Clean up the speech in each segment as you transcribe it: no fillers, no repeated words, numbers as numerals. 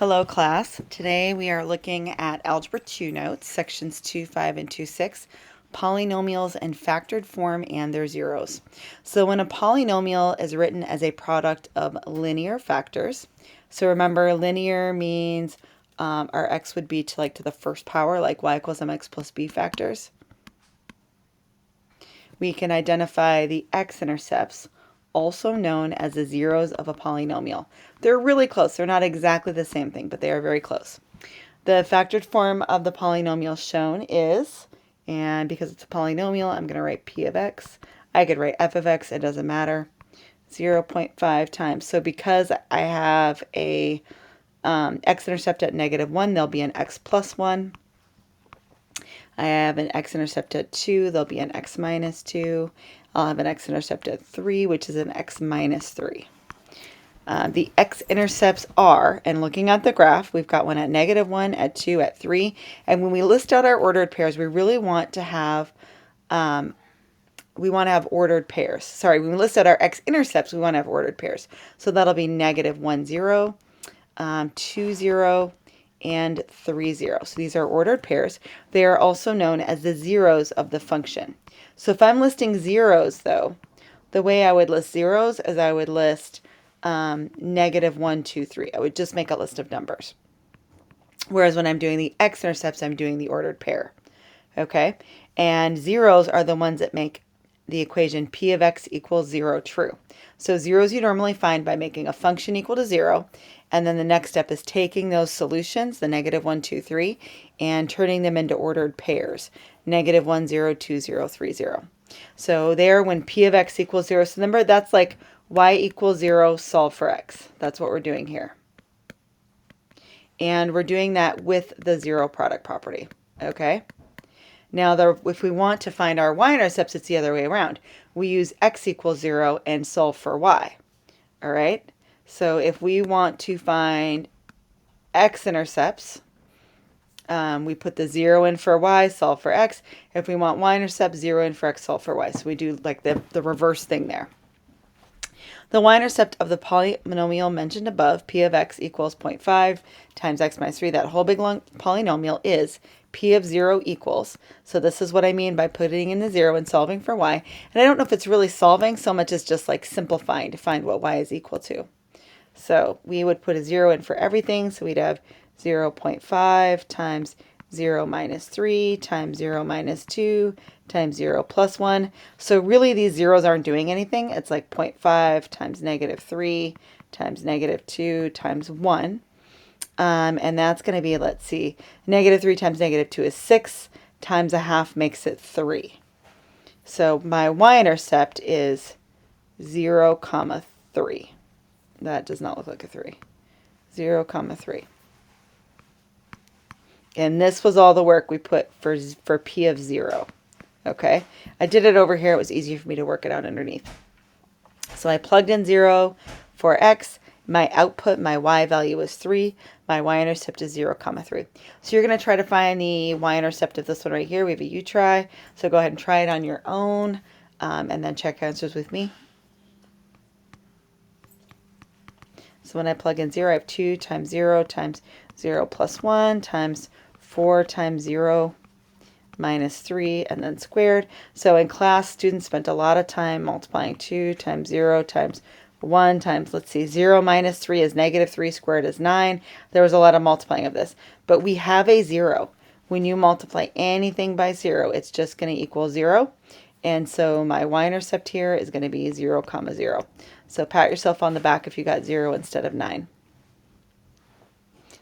Hello class. Today we are looking at Algebra II Notes, sections 2.5 and 2.6, polynomials in factored form and their zeros. So when a polynomial is written as a product of linear factors, so remember linear means our x would be to the first power, like y equals mx plus b factors. We can identify the x-intercepts, also known as the zeros of a polynomial. They're really close. They're not exactly the same thing, but they are very close. The factored form of the polynomial shown is, and because it's a polynomial, I'm going to write p of x. I could write f of x, it doesn't matter. 0.5 times. So because I have a x-intercept at -1, there'll be an x plus 1. I have an x-intercept at 2, there'll be an x minus 2. I'll have an x-intercept at 3, which is an x minus 3. The x-intercepts are, and looking at the graph, we've got one at -1, at 2, at 3. And when we list out our ordered pairs, we really want to have ordered pairs. Sorry, when we list out our x-intercepts, we want to have ordered pairs. So that'll be -1, 0, 2, 0, and 3, 0. So these are ordered pairs. They are also known as the zeros of the function. So if I'm listing zeros, though, the way I would list zeros is I would list -1, 2, 3. I would just make a list of numbers. Whereas when I'm doing the x-intercepts, I'm doing the ordered pair. Okay? And zeros are the ones that make the equation p of x equals 0 true. So zeros you normally find by making a function equal to 0, and then the next step is taking those solutions, the -1, 2, 3, and turning them into ordered pairs, -1, 0, 2, 0, 3, 0. So there, when p of x equals 0, so remember that's like y equals 0, solve for x. That's what we're doing here. And we're doing that with the zero product property, okay? Now, if we want to find our y-intercepts, it's the other way around. We use x equals 0 and solve for y, all right? So if we want to find x-intercepts, we put the 0 in for y, solve for x. If we want y-intercepts, 0 in for x, solve for y. So we do like the reverse thing there. The y-intercept of the polynomial mentioned above, p of x equals 0.5 times x minus 3, that whole big long polynomial is p of 0 equals. So this is what I mean by putting in the 0 and solving for y. And I don't know if it's really solving so much as just like simplifying to find what y is equal to. So we would put a 0 in for everything. So we'd have 0.5 times 0 minus 3 times 0 minus 2 times 0 plus 1. So really these zeros aren't doing anything. It's like 0.5 times -3 times -2 times 1. And that's going to be, let's see, -3 times -2 is 6 times a half makes it 3. So my y-intercept is 0, 3. That does not look like a 3. 0, 3. And this was all the work we put for p of 0. Okay, I did it over here. It was easier for me to work it out underneath. So I plugged in 0 for x. My output, my y value is 3. My y-intercept is 0, 3. So you're going to try to find the y-intercept of this one right here. We have a u-try. So go ahead and try it on your own and then check answers with me. So when I plug in 0, I have 2 times 0 times 0 plus 1 times 4 times 0 minus 3 and then squared. So in class, students spent a lot of time multiplying 2 times 0 times 1 times, let's see, 0 minus 3 is -3 squared is 9. There was a lot of multiplying of this. But we have a 0. When you multiply anything by 0, it's just going to equal 0. And so my y-intercept here is going to be 0, 0. So pat yourself on the back if you got 0 instead of 9.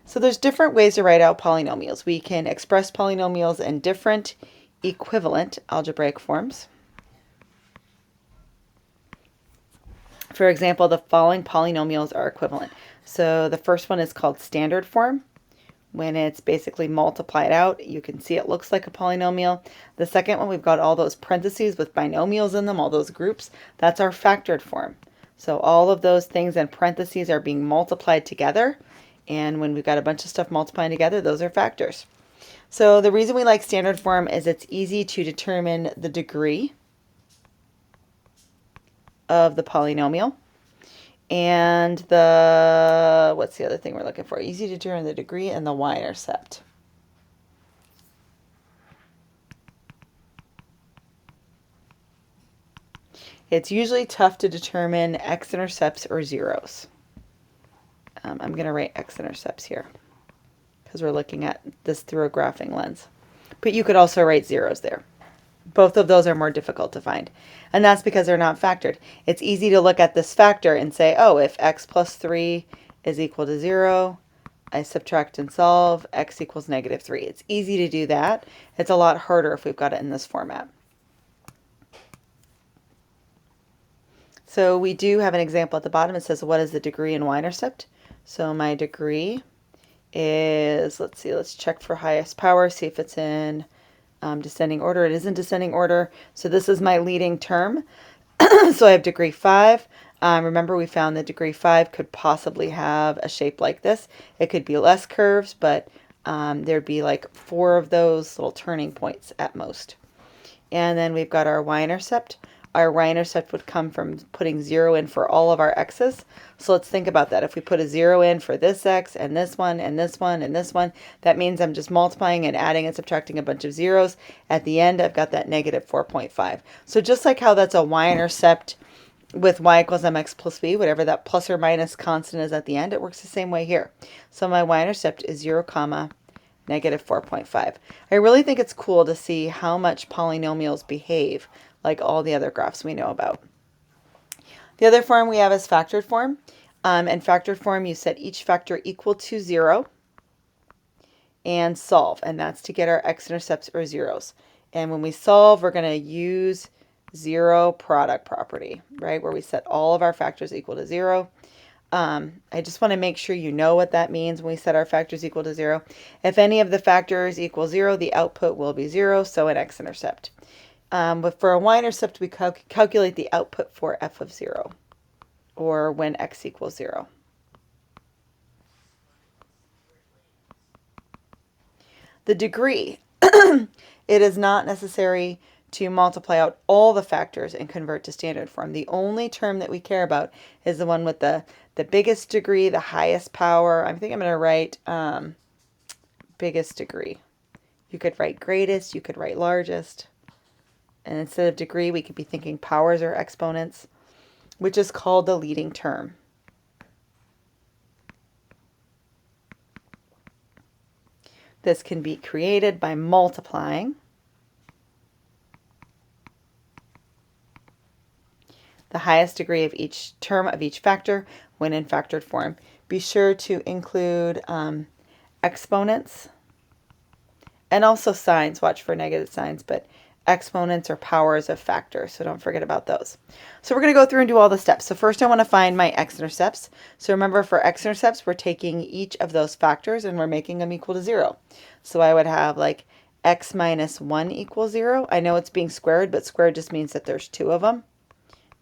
So there's different ways to write out polynomials. We can express polynomials in different equivalent algebraic forms. For example, the following polynomials are equivalent. So the first one is called standard form. When it's basically multiplied out, you can see it looks like a polynomial. The second one, we've got all those parentheses with binomials in them, all those groups. That's our factored form. So all of those things in parentheses are being multiplied together. And when we've got a bunch of stuff multiplying together, those are factors. So the reason we like standard form is it's easy to determine the degree of the polynomial. And the, what's the other thing we're looking for? Easy to determine the degree and the y-intercept. It's usually tough to determine x-intercepts or zeros. I'm going to write x-intercepts here because we're looking at this through a graphing lens. But you could also write zeros there. Both of those are more difficult to find. And that's because they're not factored. It's easy to look at this factor and say, oh, if x plus 3 is equal to 0, I subtract and solve, x equals negative 3. It's easy to do that. It's a lot harder if we've got it in this format. So we do have an example at the bottom. It says, what is the degree and y-intercept? So my degree is, let's see, let's check for highest power, see if it's in descending order. It is in descending order. So this is my leading term. So I have degree 5. Remember, we found that degree 5 could possibly have a shape like this. It could be less curves, but there'd be like 4 of those little turning points at most. And then we've got our y-intercept. Our y-intercept would come from putting 0 in for all of our x's. So let's think about that. If we put a 0 in for this x and this one and this one and this one, that means I'm just multiplying and adding and subtracting a bunch of zeros. At the end, I've got that negative 4.5. So just like how that's a y-intercept with y equals mx plus b, whatever that plus or minus constant is at the end, it works the same way here. So my y-intercept is 0, negative 4.5. I really think it's cool to see how much polynomials behave like all the other graphs we know about. The other form we have is factored form. In factored form, you set each factor equal to 0 and solve, and that's to get our x-intercepts or zeros. And when we solve, we're going to use zero product property, right, where we set all of our factors equal to 0. I just want to make sure you know what that means when we set our factors equal to 0. If any of the factors equal 0, the output will be 0, so an x-intercept. But for a y-intercept, we calculate the output for f of 0, or when x equals 0. The degree. It is not necessary to multiply out all the factors and convert to standard form. The only term that we care about is the one with the biggest degree, the highest power. I think I'm going to write biggest degree. You could write greatest, you could write largest. And instead of degree, we could be thinking powers or exponents, which is called the leading term. This can be created by multiplying the highest degree of each term of each factor when in factored form. Be sure to include exponents and also signs. Watch for negative signs, but exponents or powers of factors, so don't forget about those. So we're going to go through and do all the steps. So first I want to find my x-intercepts. So remember, for x-intercepts, we're taking each of those factors and we're making them equal to 0. So I would have like x minus 1 equals 0. I know it's being squared, but squared just means that there's 2 of them,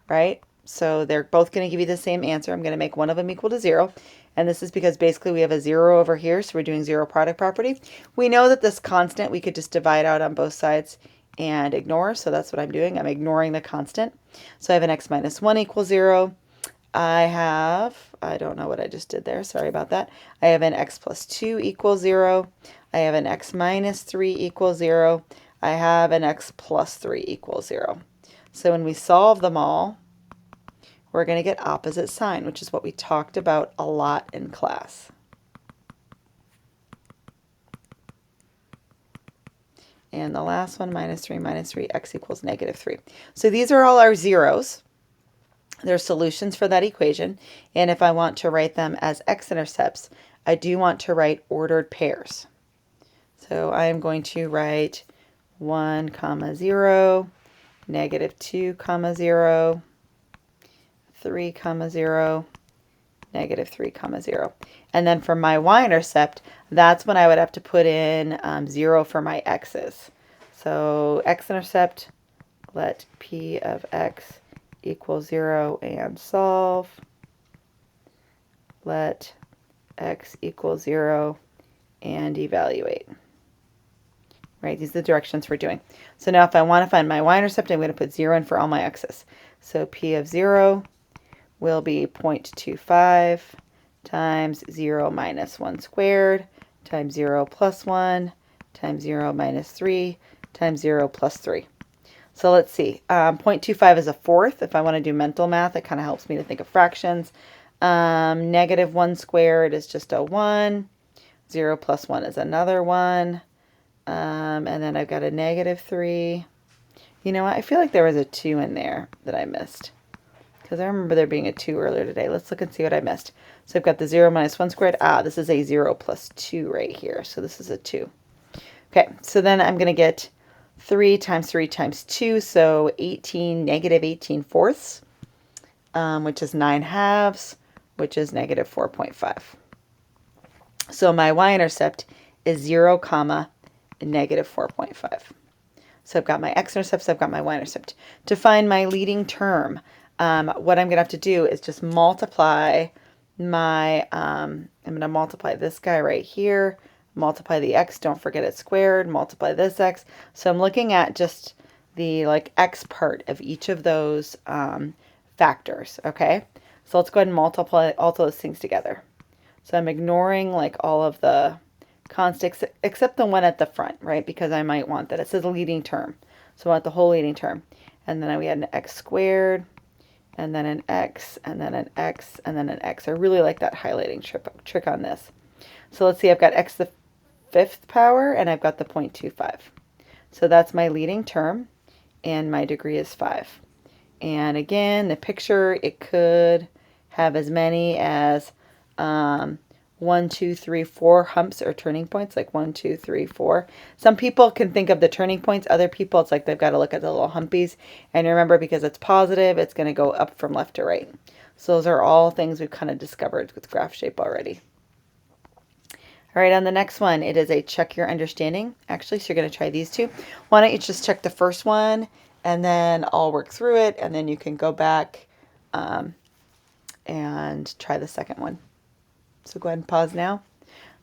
right? So they're both going to give you the same answer. I'm going to make one of them equal to 0. And this is because basically we have a 0 over here, so we're doing zero product property. We know that this constant we could just divide out on both sides and ignore, so that's what I'm doing. I'm ignoring the constant. So I have an x minus 1 equals 0. I don't know what I just did there, sorry about that. I have an x plus 2 equals 0. I have an x minus 3 equals 0. I have an x plus 3 equals 0. So when we solve them all, we're going to get opposite sign, which is what we talked about a lot in class. And the last one, minus 3, x equals negative 3. So these are all our zeros. They're solutions for that equation. And if I want to write them as x-intercepts, I do want to write ordered pairs. So I am going to write 1, 0, negative 2, 0, 3, 0, negative 3, 0. And then for my y-intercept, that's when I would have to put in 0 for my x's. So x-intercept, let p of x equal 0 and solve. Let x equal 0 and evaluate. Right, these are the directions we're doing. So now if I want to find my y-intercept, I'm going to put 0 in for all my x's. So p of 0 will be 0.25 times 0 minus 1 squared times 0 plus 1 times 0 minus 3 times 0 plus 3. So let's see, 0.25 is a fourth. If I want to do mental math, it kind of helps me to think of fractions. Negative 1 squared is just a 1. 0 plus 1 is another 1. And then I've got a negative 3. You know what? I feel like there was a 2 in there that I missed, because I remember there being a 2 earlier today. Let's look and see what I missed. So I've got the 0 minus 1 squared. This is a 0 plus 2 right here. So this is a 2. Okay, so then I'm going to get 3 times 3 times 2, so 18, negative 18 fourths, which is 9 halves, which is negative 4.5. So my y-intercept is 0, comma, negative 4.5. So I've got my x-intercepts, I've got my y-intercept. To find my leading term, what I'm going to have to do is just multiply my, I'm going to multiply this guy right here, multiply the x, don't forget it's squared, multiply this x. So I'm looking at just the x part of each of those factors, okay? So let's go ahead and multiply all those things together. So I'm ignoring all of the constants except the one at the front, right? Because I might want that. It says leading term. So I want the whole leading term. And then we had an x squared, and then an x, and then an x, and then an x. I really like that highlighting trick on this. So let's see, I've got x to the 5th power, and I've got the 0.25. So that's my leading term, and my degree is 5. And again, the picture, it could have as many as 1, 2, 3, 4 humps or turning points, like 1, 2, 3, 4. Some people can think of the turning points. Other people, it's like they've got to look at the little humpies. And remember, because it's positive, it's going to go up from left to right. So those are all things we've kind of discovered with graph shape already. All right, on the next one, it is a check your understanding. Actually, so you're going to try these two. Why don't you just check the first one, and then I'll work through it, and then you can go back and try the second one. So go ahead and pause now.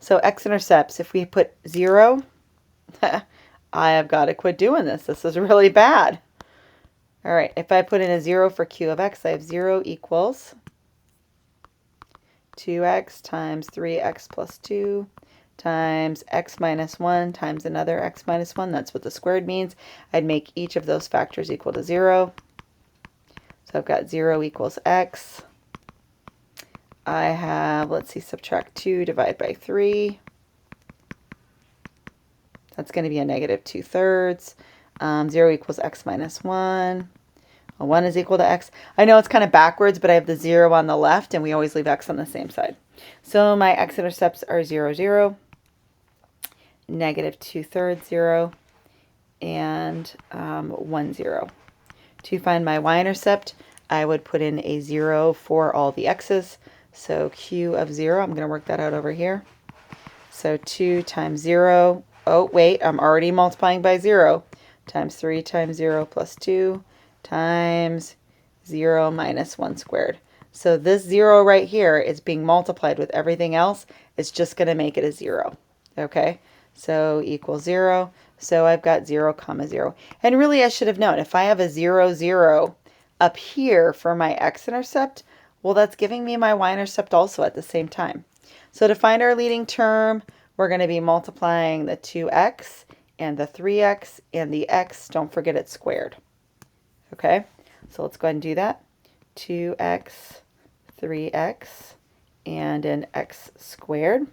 So x-intercepts, if we put 0, I have got to quit doing this. This is really bad. All right, if I put in a 0 for q of x, I have 0 equals 2x times 3x plus 2 times x minus 1 times another x minus 1. That's what the squared means. I'd make each of those factors equal to 0. So I've got 0 equals x. I have, let's see, subtract 2, divide by 3. That's going to be a negative 2/3. 0 equals x minus 1. Well, 1 is equal to x. I know it's kind of backwards, but I have the 0 on the left, and we always leave x on the same side. So my x-intercepts are 0, 0, negative 2/3, 0, and 1, 0. To find my y-intercept, I would put in a 0 for all the x's. So q of 0, I'm going to work that out over here. So 2 times 0, oh wait, I'm already multiplying by 0, times 3 times 0 plus 2 times 0 minus 1 squared. So this 0 right here is being multiplied with everything else. It's just going to make it a 0. Okay, so equals 0. So I've got 0, comma 0. And really I should have known, if I have a 0, 0 up here for my x-intercept, well, that's giving me my y-intercept also at the same time. So to find our leading term, we're going to be multiplying the 2x and the 3x and the x. Don't forget it's squared. Okay, so let's go ahead and do that. 2x, 3x, and an x squared.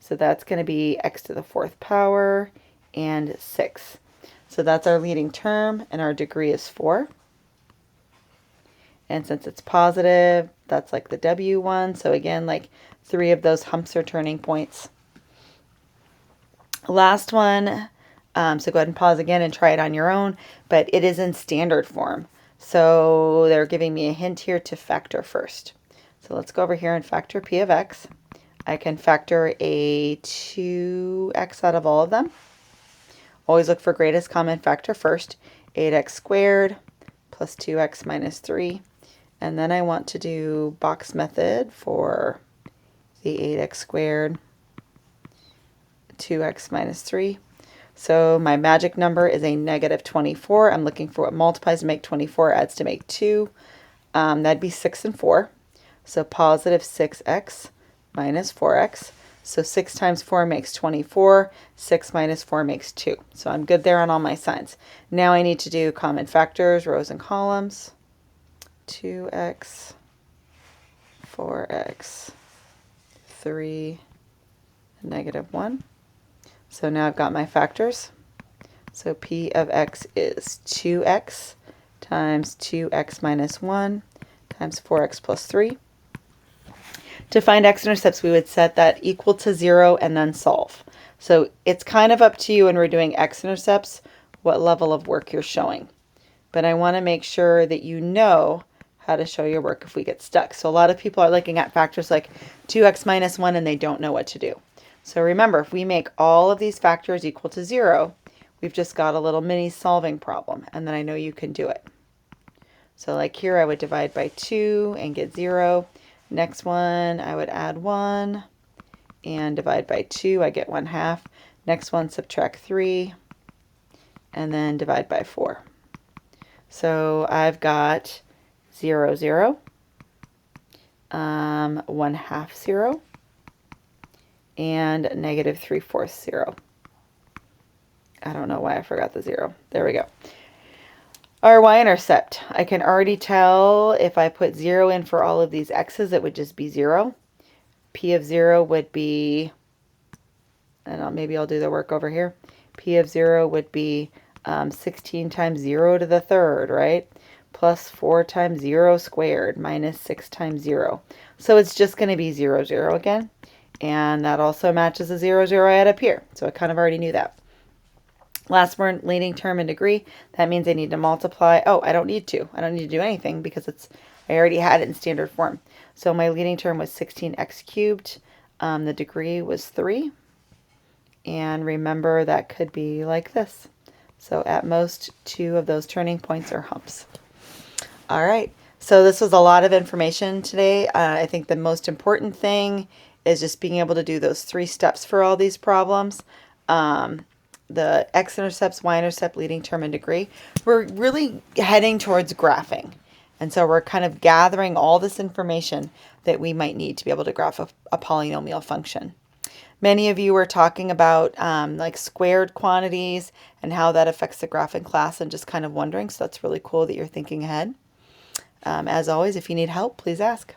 So that's going to be x to the 4th power and 6. So that's our leading term, and our degree is 4. And since it's positive, that's like the W one. So again, like 3 of those humps are turning points. Last one, so go ahead and pause again and try it on your own, but it is in standard form. So they're giving me a hint here to factor first. So let's go over here and factor p of x. I can factor a 2x out of all of them. Always look for greatest common factor first. 8x squared plus 2x minus 3. And then I want to do box method for the 8x squared, 2x minus 3. So my magic number is a negative 24. I'm looking for what multiplies to make 24, adds to make 2. That'd be 6 and 4. So positive 6x minus 4x. So 6 times 4 makes 24. 6 minus 4 makes 2. So I'm good there on all my signs. Now I need to do common factors, rows and columns. 2x, 4x, 3, negative 1. So now I've got my factors. So P of x is 2x times 2x minus 1 times 4x plus 3. To find x-intercepts, we would set that equal to 0 and then solve. So it's kind of up to you when we're doing x-intercepts what level of work you're showing. But I want to make sure that you know how to show your work if we get stuck. So a lot of people are looking at factors like 2x minus 1 and they don't know what to do. So remember, if we make all of these factors equal to 0, we've just got a little mini solving problem, and then I know you can do it. So like here, I would divide by 2 and get 0. Next one, I would add 1 and divide by 2, I get 1/2. Next one, subtract 3 and then divide by 4. So I've got 0, 0, 1/2 0, and negative 3/4 0. I don't know why I forgot the 0. There we go. Our y-intercept, I can already tell if I put 0 in for all of these x's, it would just be 0. P of 0 would be, and maybe I'll do the work over here. P of 0 would be 16 times 0 to the third, right? Plus 4 times 0 squared minus 6 times 0. So it's just going to be 0, 0 again. And that also matches the 0, 0 I had up here. So I kind of already knew that. Last one, leading term in degree. That means I need to multiply. Oh, I don't need to. I don't need to do anything because I already had it in standard form. So my leading term was 16x cubed. The degree was 3. And remember, that could be like this. So at most, 2 of those turning points are humps. All right. So this was a lot of information today. I think the most important thing is just being able to do those 3 steps for all these problems. The x-intercepts, y-intercept, leading term, and degree. We're really heading towards graphing. And so we're kind of gathering all this information that we might need to be able to graph a polynomial function. Many of you were talking about like squared quantities and how that affects the graph in class and just kind of wondering. So that's really cool that you're thinking ahead. As always, if you need help, please ask.